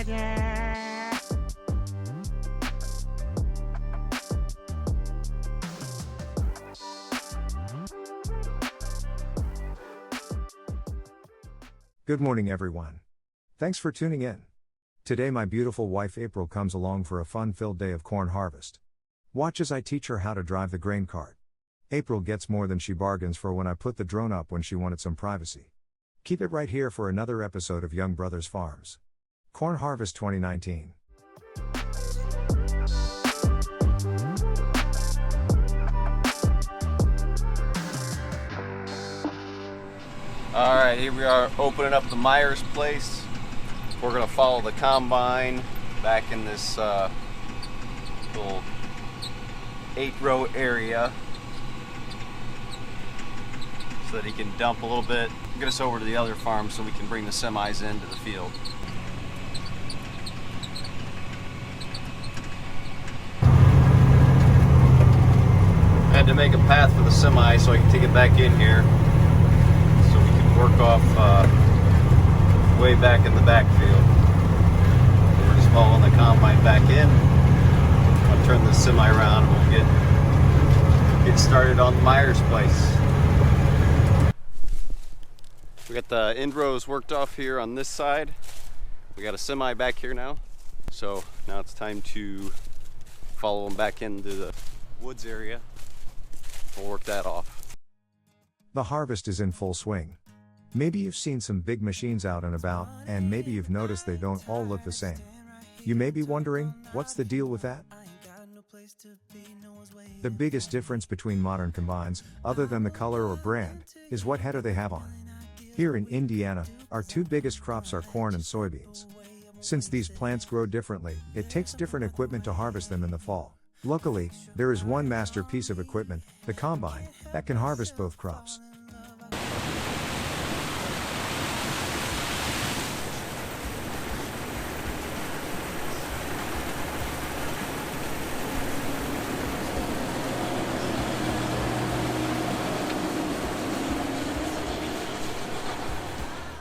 Good morning, everyone. Thanks for tuning in. Today my beautiful wife April comes along for a fun-filled day of corn harvest. Watch as I teach her how to drive the grain cart. April gets more than she bargains for when I put the drone up when she wanted some privacy. Keep it right here for another episode of Young Brothers Farms. Corn Harvest 2019. Alright, here we are opening up the Myers place. We're going to follow the combine back in this little 8-row area so that he can dump a little bit, get us over to the other farm so we can bring the semis into the field. I had to make a path for the semi so I can take it back in here. Work off way back in the backfield. We're just following the combine back in. I'll turn the semi around and we'll get started on the Myers place. We got the end rows worked off here on this side. We got a semi back here now. So now it's time to follow them back into the woods area. We'll work that off. The harvest is in full swing. Maybe you've seen some big machines out and about, and maybe you've noticed they don't all look the same. You may be wondering, what's the deal with that? The biggest difference between modern combines, other than the color or brand, is what header they have on. Here in Indiana, our two biggest crops are corn and soybeans. Since these plants grow differently, it takes different equipment to harvest them in the fall. Luckily, there is one master piece of equipment, the combine, that can harvest both crops.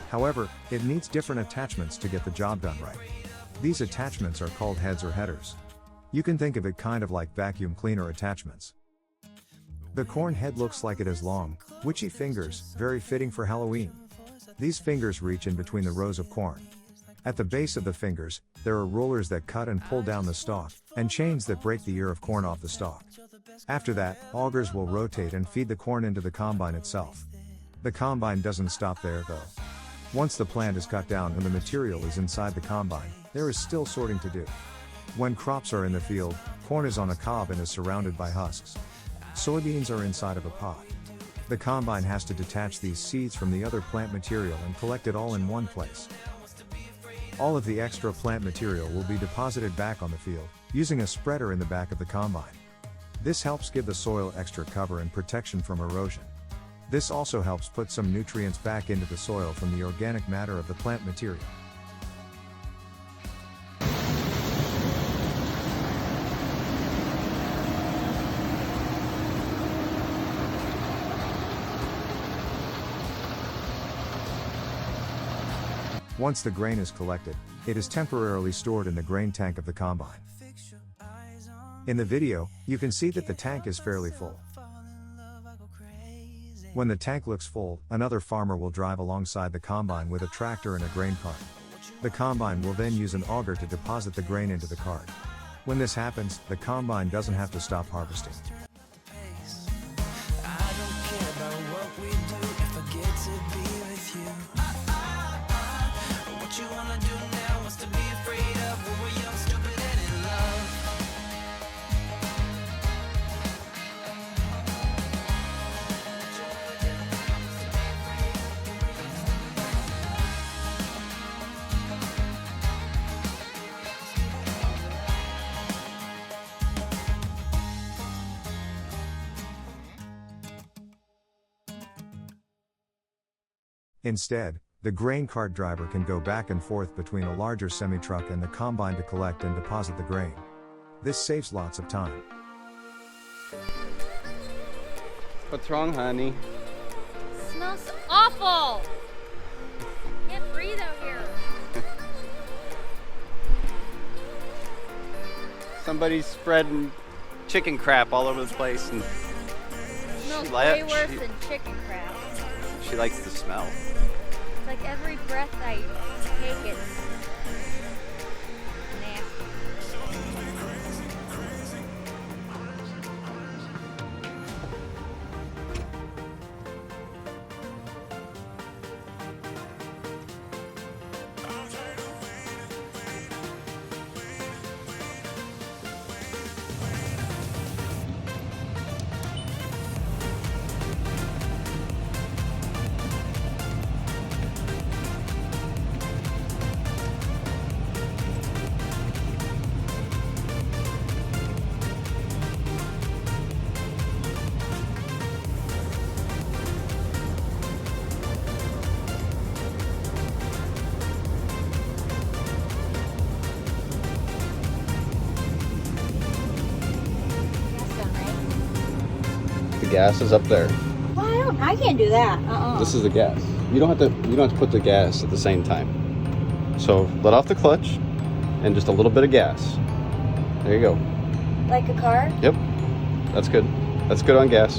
However, it needs different attachments to get the job done right. These attachments are called heads or headers. You can think of it kind of like vacuum cleaner attachments. The corn head looks like it has long, witchy fingers, very fitting for Halloween. These fingers reach in between the rows of corn. At the base of the fingers, there are rollers that cut and pull down the stalk, and chains that break the ear of corn off the stalk. After that, augers will rotate and feed the corn into the combine itself. The combine doesn't stop there though. Once the plant is cut down and the material is inside the combine, there is still sorting to do. When crops are in the field, corn is on a cob and is surrounded by husks. Soybeans are inside of a pod. The combine has to detach these seeds from the other plant material and collect it all in one place. All of the extra plant material will be deposited back on the field, using a spreader in the back of the combine. This helps give the soil extra cover and protection from erosion. This also helps put some nutrients back into the soil from the organic matter of the plant material. Once the grain is collected, it is temporarily stored in the grain tank of the combine. In the video, you can see that the tank is fairly full. When the tank looks full, another farmer will drive alongside the combine with a tractor and a grain cart. The combine will then use an auger to deposit the grain into the cart. When this happens, the combine doesn't have to stop harvesting. Instead, the grain cart driver can go back and forth between a larger semi-truck and the combine to collect and deposit the grain. This saves lots of time. What's wrong, honey? It smells awful! Can't breathe out here. somebody's spreading chicken crap all over the place, and Smells She way li- worse she- than chicken crap. she likes the smell. It's like every breath I take, it's nasty. That's done, right? The gas is up there. Well, I can't do that. This is the gas. You don't have to put the gas at the same time. So let off the clutch and just a little bit of gas. There you go. Like a car? Yep. That's good. That's good on gas.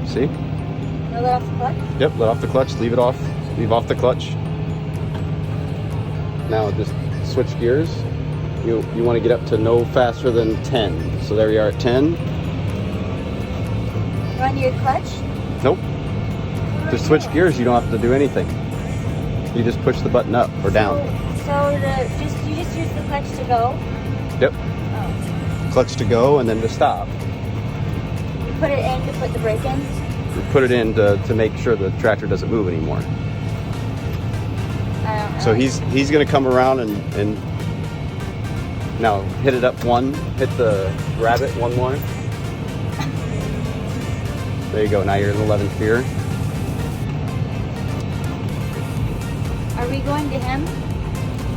See? No, let off the clutch? Yep, let off the clutch, leave it off. Leave off the clutch. Now just switch gears. You want to get up to no faster than 10. So there you are at 10. Run your clutch? Nope. To switch gears, you don't have to do anything. You just push the button up or down. So you just use the clutch to go? Yep. Oh. Clutch to go and then to stop. You put it in to put the brake in? You put it in to make sure the tractor doesn't move anymore. I don't know. So he's going to come around and now hit it up one. Hit the rabbit one more. There you go. Now you're in 11th gear. Are we going to him?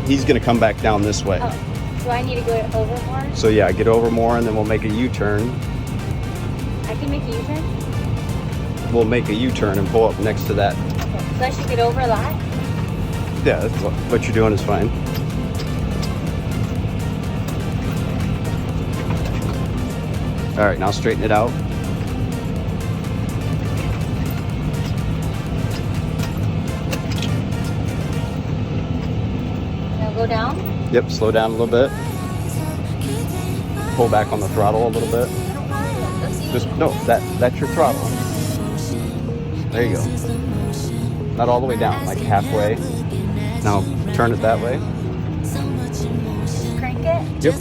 He's going to come back down this way. Oh, so I need to go over more? So yeah, get over more and then we'll make a U-turn. I can make a U-turn? We'll make a U-turn and pull up next to that. Okay. So I should get over a lot? Yeah, that's what you're doing is fine. All right, now straighten it out. Now go down? Yep, slow down a little bit. Pull back on the throttle a little bit. Just no, that's your throttle. There you go. Not all the way down, like halfway. Now turn it that way. Crank it? Yep.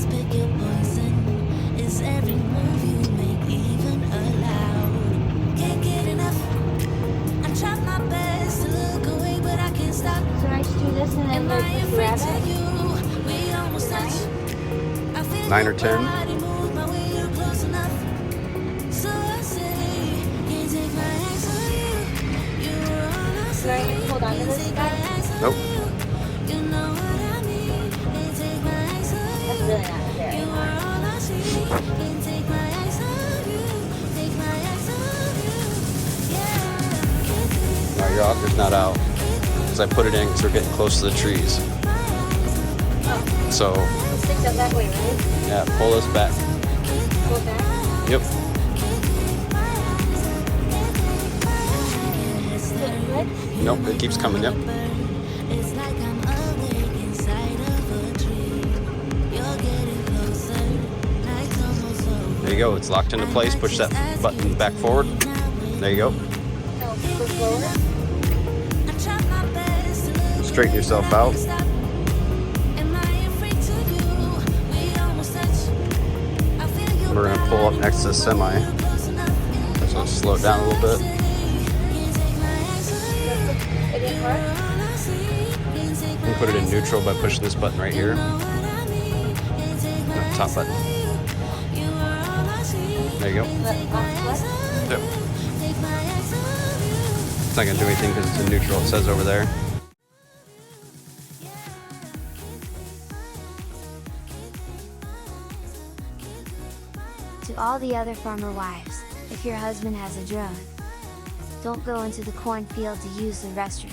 So I should do this and then push the rabbit? 9 or 10. Do I need to hold on to this guy? Nope. That's really not very hard. Now your auger's not out. Because I put it in because we're getting close to the trees. Oh, So, it sticks up that way, right? yeah, pull this back. Pull it back? Yep. Is it good? Nope, it keeps coming, yep. There you go, it's locked into place. Push that button back forward. There you go. No, go slower. Straighten yourself out. We're gonna pull up next to the semi. So slow it down a little bit. It didn't work? You can put it in neutral by pushing this button right here. No, top button. There you go. Yep. It's not gonna do anything because it's in neutral. It says over there. To all the other farmer wives, if your husband has a drone, don't go into the cornfield to use the restroom.